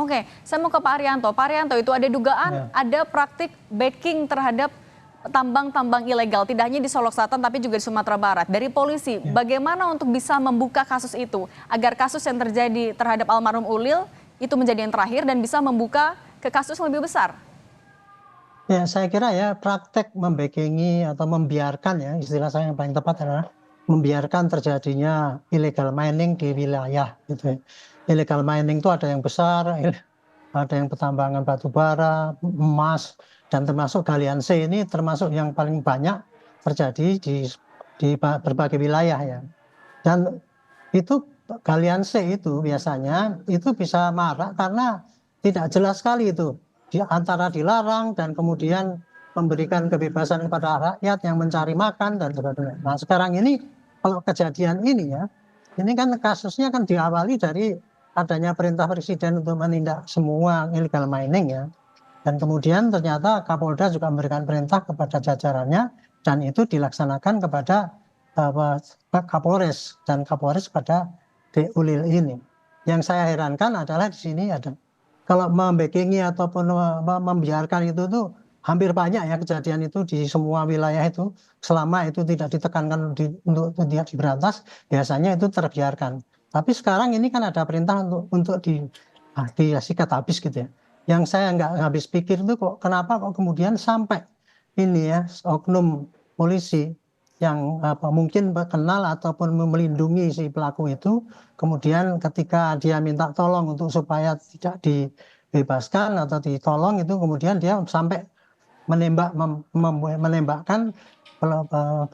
Oke, saya mau ke Pak Arianto. Pak Arianto, itu ada dugaan ada praktik backing terhadap tambang-tambang ilegal, tidak hanya di Solok Selatan tapi juga di Sumatera Barat. Dari polisi, bagaimana untuk bisa membuka kasus itu agar kasus yang terjadi terhadap almarhum Ulil itu menjadi yang terakhir dan bisa membuka ke kasus yang lebih besar? Ya, saya kira ya praktek membackingi atau membiarkan, ya istilah saya yang paling tepat adalah membiarkan terjadinya illegal mining di wilayah gitu ya. Illegal mining itu ada yang besar, ada yang pertambangan batu bara, emas, dan termasuk galian C ini termasuk yang paling banyak terjadi di berbagai wilayah ya. Dan itu galian C itu biasanya itu bisa marak karena tidak jelas sekali itu antara dilarang dan kemudian memberikan kebebasan kepada rakyat yang mencari makan dan sebagainya. Nah sekarang ini kalau kejadian ini ya, ini kan kasusnya kan diawali dari adanya perintah presiden untuk menindak semua illegal mining ya. Dan kemudian ternyata Kapolda juga memberikan perintah kepada jajarannya dan itu dilaksanakan kepada Kapolres dan Kapolres pada Ulil ini. Yang saya herankan adalah di sini ada kalau membackingi ataupun membiarkan itu tuh hampir banyak ya kejadian itu di semua wilayah itu selama itu tidak ditekankan untuk tidak diberantas biasanya itu terbiarkan. Tapi sekarang ini kan ada perintah untuk disikat habis gitu ya. Yang saya nggak habis pikir itu kenapa kok kemudian sampai ini ya oknum polisi yang mungkin kenal ataupun melindungi si pelaku itu, kemudian ketika dia minta tolong untuk supaya tidak dibebaskan atau ditolong itu kemudian dia sampai menembakkan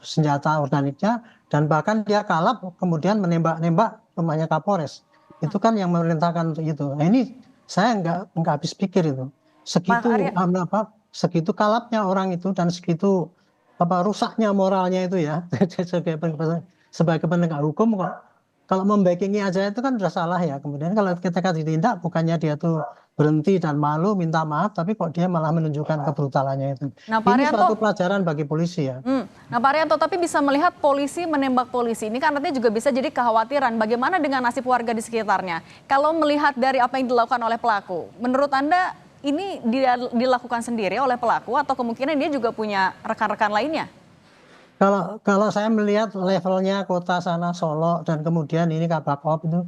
senjata organiknya dan bahkan dia kalap kemudian menembak rumahnya Kapolres. Itu kan yang memerintahkan untuk itu. Nah ini saya nggak habis pikir itu. Segitu kalapnya orang itu dan segitu rusaknya moralnya itu ya sebagai penegak hukum kok kalau membackingi aja itu kan sudah salah ya. Kemudian kalau ketika ditindak bukannya dia tuh berhenti dan malu minta maaf tapi kok dia malah menunjukkan kebrutalannya itu. Nah, Pak Ini Arianto, suatu pelajaran bagi polisi ya. Nah, Pak Arianto, tapi bisa melihat polisi menembak polisi ini kan artinya juga bisa jadi kekhawatiran bagaimana dengan nasib warga di sekitarnya. Kalau melihat dari apa yang dilakukan oleh pelaku, menurut Anda ini dilakukan sendiri oleh pelaku atau kemungkinan dia juga punya rekan-rekan lainnya? Kalau saya melihat levelnya kota sana Solo dan kemudian ini Kabakop itu,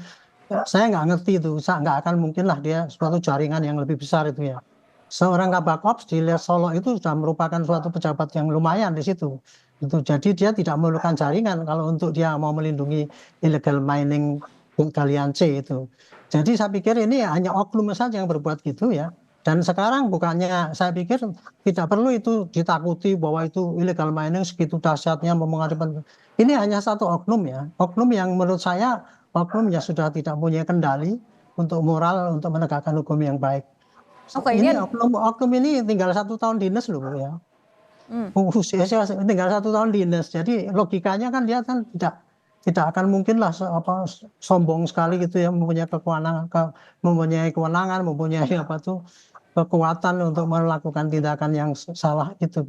saya nggak ngerti itu, nggak akan mungkin lah dia suatu jaringan yang lebih besar itu ya. Seorang Kabakop di Solo itu sudah merupakan suatu pejabat yang lumayan di situ. Itu jadi dia tidak memerlukan jaringan kalau untuk dia mau melindungi illegal mining galian C itu. Jadi saya pikir ini hanya oknum saja yang berbuat gitu ya. Dan sekarang bukannya saya pikir tidak perlu itu ditakuti bahwa itu illegal mining segitu dahsyatnya memengaruhi. Ini hanya satu oknum ya. Oknum yang menurut saya oknum yang sudah tidak punya kendali untuk moral untuk menegakkan hukum yang baik. Oke, Ini oknum ini tinggal 1 tahun dinas loh ya. Usia tinggal 1 tahun dinas. Jadi logikanya kan dia kan tidak akan mungkin lah sombong sekali gitu ya mempunyai kewenangan mempunyai apa tuh kekuatan untuk melakukan tindakan yang salah itu.